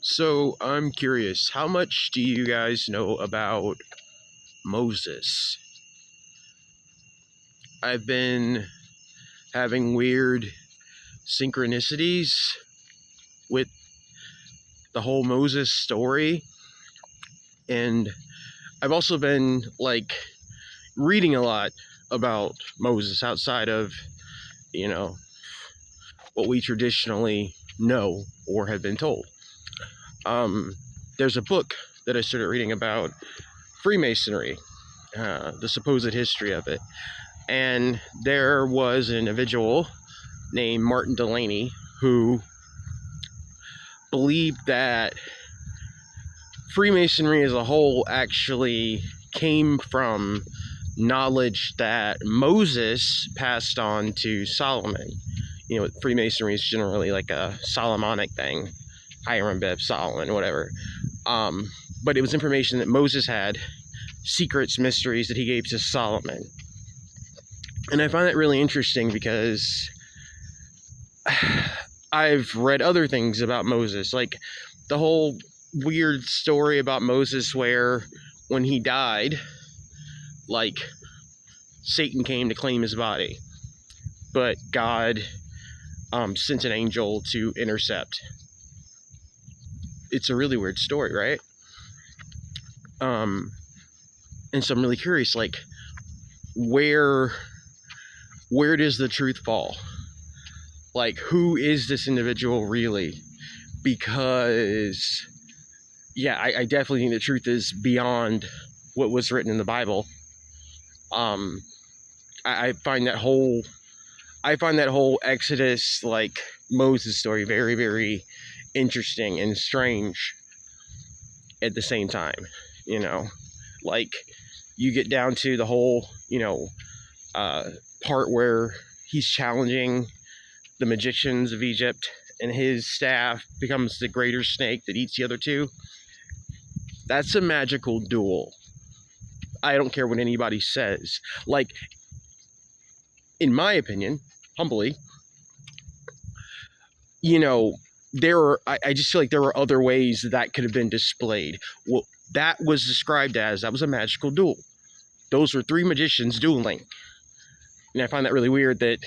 So I'm curious, how much do you guys know about Moses? I've been having weird synchronicities with the whole Moses story, and I've also been reading a lot about Moses outside of, you know, what we traditionally know or have been told. There's a book that I started reading about Freemasonry, the supposed history of it. And there was an individual named Martin Delaney who believed that Freemasonry as a whole actually came from knowledge that Moses passed on to Solomon. Freemasonry is generally like a Solomonic thing, Hiram, Biff, Solomon, whatever. But it was information that Moses had, secrets, mysteries that he gave to Solomon. And I find that really interesting because I've read other things about Moses, like the whole weird story about Moses where when he died, like Satan came to claim his body, but God sent an angel to intercept. It's a really weird story, right? And so I'm really curious, like, where does the truth fall? Like, who is this individual really? Because I definitely think the truth is beyond what was written in the Bible. I find that whole Exodus, like Moses story, very, very interesting and strange at the same time. Like you get down to the whole, part where he's challenging the magicians of Egypt, and his staff becomes the greater snake that eats the other two. That's a magical duel. I don't care what anybody says. Like, in my opinion, humbly, I just feel like there were other ways that could have been displayed. Well, that was described as, that was a magical duel. Those were three magicians dueling. And I find that really weird that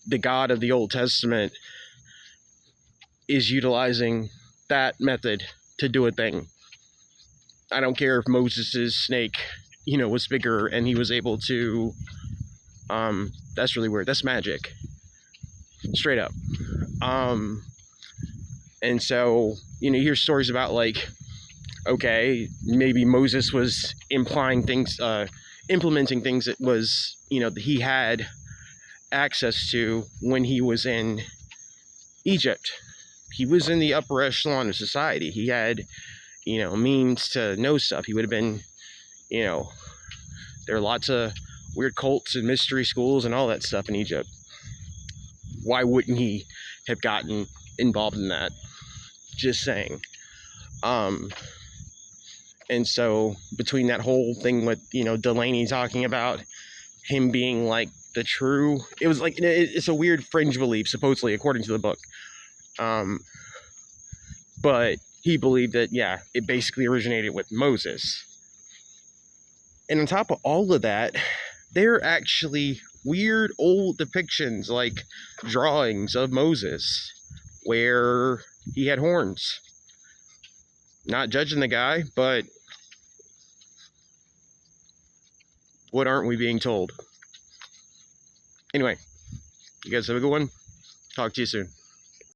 the God of the Old Testament is utilizing that method to do a thing. I don't care if Moses' snake, was bigger and he was able to, that's really weird. That's magic. Straight up. And so, you hear stories about like, okay, maybe Moses was implying things, implementing things that was, that he had access to when he was in Egypt. He was in the upper echelon of society. He had, means to know stuff. He would have been, there are lots of weird cults and mystery schools and all that stuff in Egypt. Why wouldn't he have gotten involved in that? Just saying. And so between that whole thing with, Delaney talking about him being like the true, it was like, it's a weird fringe belief, supposedly, according to the book. But he believed that, it basically originated with Moses. And on top of all of that, there are actually weird old depictions, like drawings of Moses, where he had horns. Not judging the guy, but what aren't we being told? Anyway, you guys have a good one. Talk to you soon.